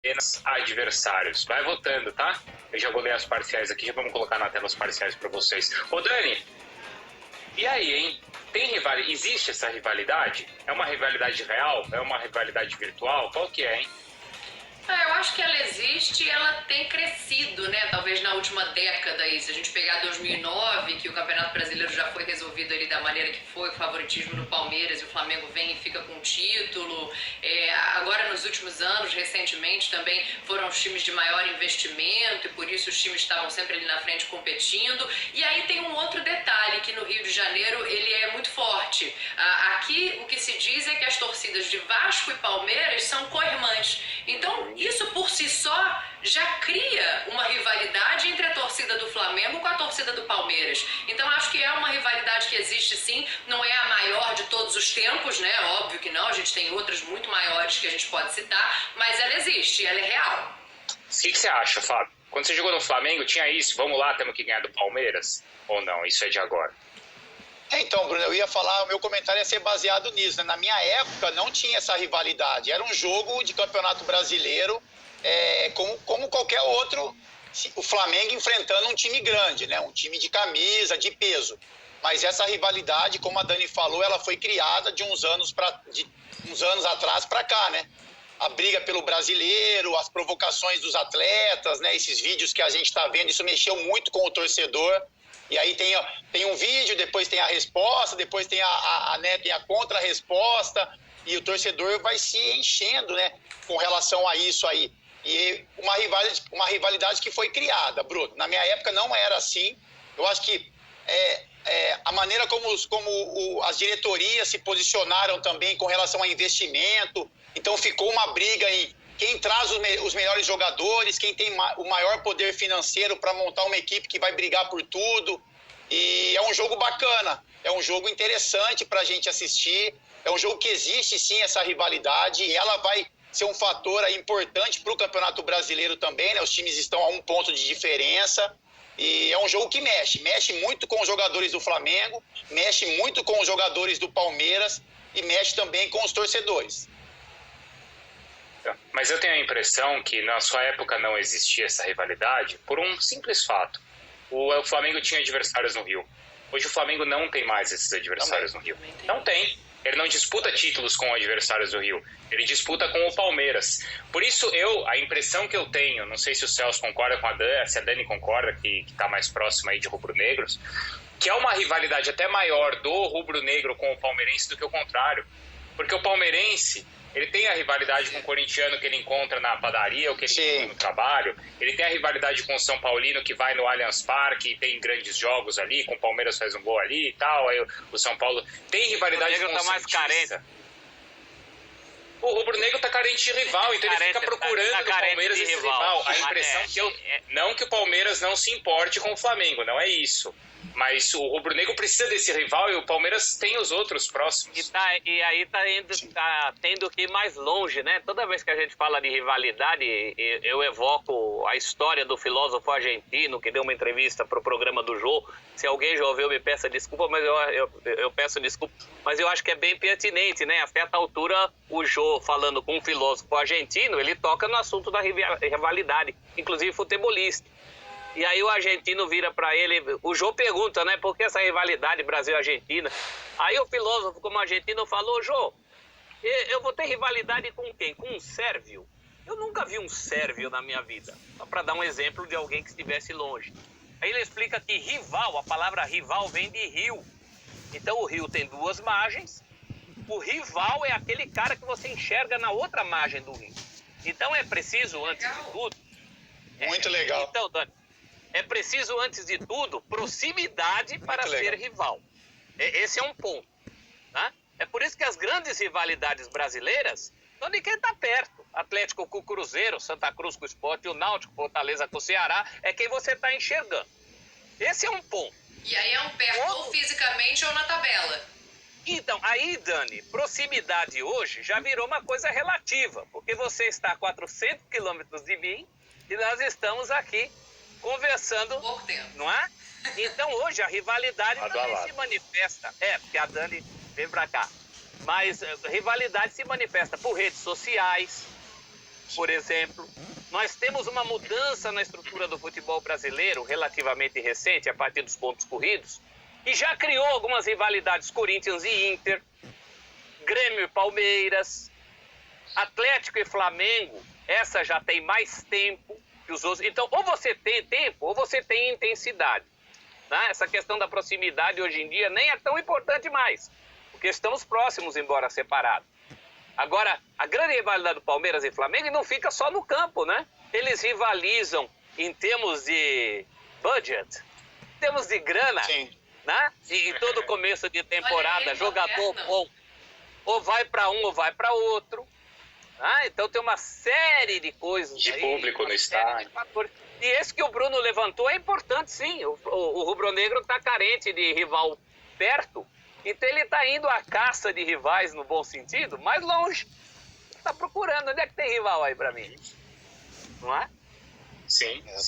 apenas adversários. Vai votando, tá? Eu já vou ler as parciais aqui, já vamos colocar na tela as parciais para vocês. Ô Dani, e aí, hein? Existe essa rivalidade? É uma rivalidade real? É uma rivalidade virtual? Qual que é, hein? Eu acho que ela existe e ela tem crescido, né? Talvez na última década aí. Se a gente pegar 2009, que o Campeonato Brasileiro já foi resolvido ali da maneira que foi, o favoritismo do Palmeiras e o Flamengo vem e fica com o título. Agora, nos últimos anos, recentemente, também foram os times de maior investimento e por isso os times estavam sempre ali na frente competindo. E aí tem um outro detalhe, que no Rio de Janeiro ele é muito forte. Aqui, o que se diz é que as torcidas de Vasco e Palmeiras são co-irmãs. Então, isso por si só já cria uma rivalidade entre a torcida do Flamengo com a torcida do Palmeiras. Então acho que é uma rivalidade que existe sim, não é a maior de todos os tempos, né? Óbvio que não, a gente tem outras muito maiores que a gente pode citar, mas ela existe, ela é real. O que você acha, Fábio? Quando você jogou no Flamengo, tinha isso? Vamos lá, temos que ganhar do Palmeiras? Ou não? Isso é de agora? Então, Bruno, eu ia falar, o meu comentário ia ser baseado nisso, né? Na minha época não tinha essa rivalidade, era um jogo de campeonato brasileiro, como qualquer outro, o Flamengo enfrentando um time grande, né? Um time de camisa, de peso. Mas essa rivalidade, como a Dani falou, ela foi criada de uns anos atrás para cá, né? A briga pelo brasileiro, as provocações dos atletas, né? Esses vídeos que a gente está vendo, isso mexeu muito com o torcedor. E aí tem um vídeo, depois tem a resposta, depois tem tem a contra-resposta, e o torcedor vai se enchendo, né, com relação a isso aí. E uma rivalidade que foi criada, Bruno. Na minha época não era assim. Eu acho que a maneira como as diretorias se posicionaram também com relação a investimento, então ficou uma briga em quem traz os melhores jogadores, quem tem o maior poder financeiro para montar uma equipe que vai brigar por tudo. E é um jogo bacana, é um jogo interessante para a gente assistir. É um jogo que existe sim essa rivalidade e ela vai ser um fator aí importante para o Campeonato Brasileiro também, né? Os times estão a um ponto de diferença. E é um jogo que mexe muito com os jogadores do Flamengo, mexe muito com os jogadores do Palmeiras e mexe também com os torcedores. Mas eu tenho a impressão que na sua época não existia essa rivalidade por um simples fato. O Flamengo tinha adversários no Rio. Hoje o Flamengo não tem mais esses adversários no Rio. Não tem. Ele não disputa títulos com adversários do Rio. Ele disputa com o Palmeiras. Por isso a impressão que eu tenho, não sei se o Celso concorda com a Dani, se a Dani concorda, que está mais próxima aí de rubro-negros, que é uma rivalidade até maior do rubro-negro com o palmeirense do que o contrário. Porque o palmeirense, ele tem a rivalidade com o corintiano que ele encontra na padaria ou que ele encontra no trabalho. Ele tem a rivalidade com o São Paulino que vai no Allianz Parque e tem grandes jogos ali, com o Palmeiras faz um gol ali e tal. Aí o São Paulo tem rivalidade com o tá mais carente. O rubro-negro tá carente de rival, então ele fica procurando no Palmeiras esse rival. A impressão não que o Palmeiras não se importe com o Flamengo, não é isso. Mas o rubro-negro precisa desse rival e o Palmeiras tem os outros próximos. E aí tá tendo que ir mais longe, né? Toda vez que a gente fala de rivalidade, eu evoco a história do filósofo argentino que deu uma entrevista pro programa do Jô. Se alguém já ouviu, me peça desculpa, mas eu peço desculpa. Mas eu acho que é bem pertinente, né? A certa altura, o Jô, falando com um filósofo argentino, ele toca no assunto da rivalidade, inclusive futebolista. E aí o argentino vira para ele, o Jô pergunta, né, por que essa rivalidade Brasil-Argentina? Aí o filósofo, como argentino, falou, Jô, eu vou ter rivalidade com quem? Com um sérvio? Eu nunca vi um sérvio na minha vida. Só para dar um exemplo de alguém que estivesse longe. Aí ele explica que rival, a palavra rival vem de rio. Então o rio tem duas margens, o rival é aquele cara que você enxerga na outra margem do rio. Então é preciso, antes de tudo... Muito legal. Então, Dani, é preciso, antes de tudo, proximidade para ser rival. Esse é um ponto. Né? É por isso que as grandes rivalidades brasileiras estão de quem está perto. Atlético com o Cruzeiro, Santa Cruz com o Sport, o Náutico, Fortaleza com o Ceará, é quem você está enxergando. Esse é um ponto. E aí é um perto ou fisicamente ou na tabela. Então, aí, Dani, proximidade hoje já virou uma coisa relativa, porque você está a 400 quilômetros de mim e nós estamos aqui conversando, pouco tempo, não é? Então hoje a rivalidade também se manifesta, porque a Dani vem pra cá, mas a rivalidade se manifesta por redes sociais, por exemplo. Nós temos uma mudança na estrutura do futebol brasileiro, relativamente recente, a partir dos pontos corridos, que já criou algumas rivalidades, Corinthians e Inter, Grêmio e Palmeiras, Atlético e Flamengo, essa já tem mais tempo que os outros. Então, ou você tem tempo, ou você tem intensidade. Né? Essa questão da proximidade hoje em dia nem é tão importante mais, porque estamos próximos, embora separados. Agora, a grande rivalidade do Palmeiras e Flamengo não fica só no campo, né? Eles rivalizam em termos de budget, em termos de grana, Sim. né? E em todo começo de temporada, jogador bom, ou vai para um ou vai para outro. Ah, então tem uma série de coisas de aí, público no estádio. E esse que o Bruno levantou é importante, sim. O rubro-negro está carente de rival perto, então ele está indo à caça de rivais, no bom sentido, mais longe. Está procurando. Onde é que tem rival aí para mim? Não é? Sim, sim.